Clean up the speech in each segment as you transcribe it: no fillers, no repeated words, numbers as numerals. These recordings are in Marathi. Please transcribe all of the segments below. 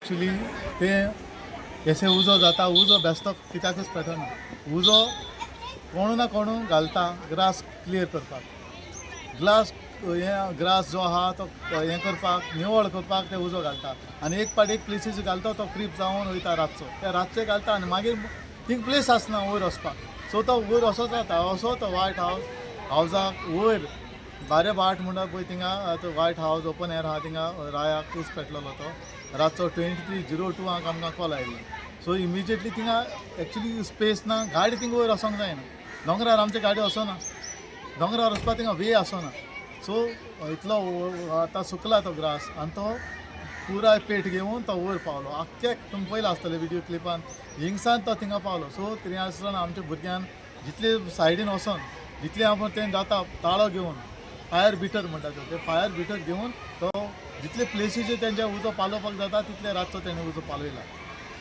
एक्चुली ते केसे उजो जाता उजो बेस्तो कित्याकूच पेटना उजो कोण ना कोण घालता ग्रास क्लियर करपाक ग्रास जो आहा तो हें करपाक निवळ करपाक ते उजो घालता आनी एक पाट एक प्लेसीस घालता तो क्रीप जावन वयता रातचो ते रातचे घालता आनी मागीर थिंग प्लेस आसना वयर वचपाक सो तो वयर असो जाता असो तो व्हायट हावजाक वयर बारे बाट म्हणटा पळय थिंगा व्हायट हावज ओपन एअर आहा थिंगा रायाक पूस पेटलेलो तो रातचो 23:02 आमकां कॉल आयिल्लो सो इमिजिएटली थिंगा एक्चुली स्पेस ना गाडी थिंगा वयर वचोंक जायना दोंगरार आमची गाडी वचना दोंगरार वचपाक थिंगा वे आसना सो इतलो आतां सुकला तो ग्रास आनी तो पुराय पेट घेवन तो वयर पावलो आख्खे तुमी पयला आसतले विडियो क्लिपान हिंगसान तो थिंगा पावलो सो थंय आसतना आमच्या भुरग्यान जितले सायडीन वचोन जितले आपण तें जाता ताळो घेवन फायर बिटर म्हणटा ते फायर बिटर घेवन तो जितले प्लेसीचे तेंचे उजो पालोवपाक जाता तितले रातचो तेणें उजो पालयला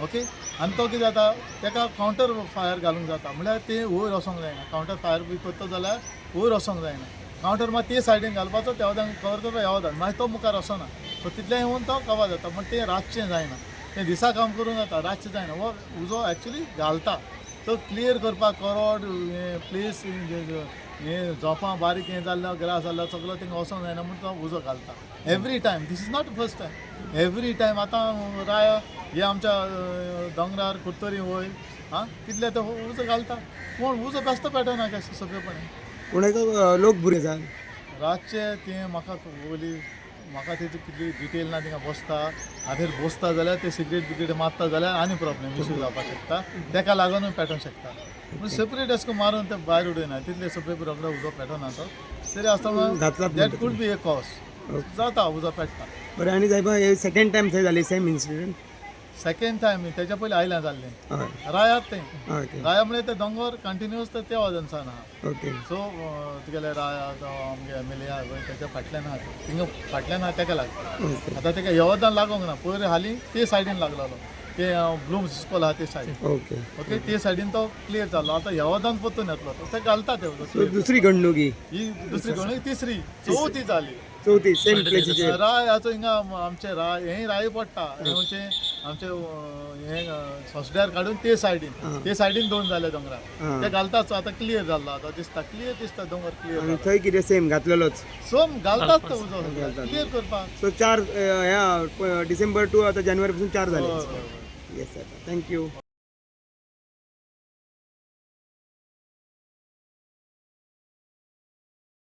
ओके आनी तो कितें जाता तेका कावंटर फायर घालूंक जाता म्हळ्यार ते वयर वचोंक जायना कावंटर फायर बी करता जाल्यार वयर वचोंक जायना कावंटर मात ते सायडीन घालपाचो त्या वदान कवर करपाक ह्या वदान मागीर तो मुखार वचना सो तितलें येवन तो कवर जाता पण ते रातचें जायना तें दिसा काम करूंक जाता रातचें जायना हो उजो एक्चुली घालता तो क्लियर करपाक करोड प्लेस हें झोपां बारीक हें जाल्लो ग्रास जाल्लो सगळो थिंगा वचोंक जायना म्हूण तो उजो घालता every time this is not first time every time आतां राय हे आमच्या दोंगरार कुत्तरी वय कितले तो उजो घालता कोण उजो बेस्तो पेटना कशें सगळेपणी कोणाक लोक भुरगे जाय रातचे तें म्हाका तेची कितली डिटेल ना थिंगा बसता आधीर बसता जाल्यार ते सिगरेट मारता जाल्यार आनी प्रॉब्लेम इशू जावपाक शकता तेका लागूनय पेटोवंक शकता पूण सेपरेट अशें करून मारून ते भायर उडयना तितले सेपरेट रोखडो उजो पेटोना तो सरी आसतना that could be A cause जाता उजो पेटता बरें आनी जाय हे सेकंड टायम थंय जाली सेम इन्सिडेंट सेकंड टायम तेच्या पयलीं आयल्यां जाल्लें हय रायात तें ओके राया म्हणजे ते दोंगर कंटिन्युअस ते वजनसान आहा ओके सो तुगेले राया तो आमगे एमएलए आहा पळय तेच्या फाटल्यान आहा थिंगा फाटल्यान आहा तेका लागता ओके आतां तेका येवदान लागोंक ना पयर हालीं ते सायडीन लागलेलो ते ब्लूम्स स्कूल आहा ते सायडीन ओके ओके ते सायडीन तो क्लियर जालो आतां येवदान परतून येतलो तो घालता ते दुसरी घडणूक ही दुसरी कोणी तिसरी चवथी जाली चवथी सेम प्लेसीचेर रायाचो हिंगा आमचे हें राय पडटा म्हणजे आमचे हें सोंसड्यार काडून ते सायडीन दोन जाले दोंगरा ते घालताच आतां क्लियर जाल्लो आतां दिसता क्लियर दिसता दोंगर क्लियर आनी थंय कितें सेम घातलेलोच सोम घालताच तो उजो क्लियर करपाक सो 4 ह्या डिसेंबर टू आतां जानेवारी पासून 4 जाले येस सर थँक्यू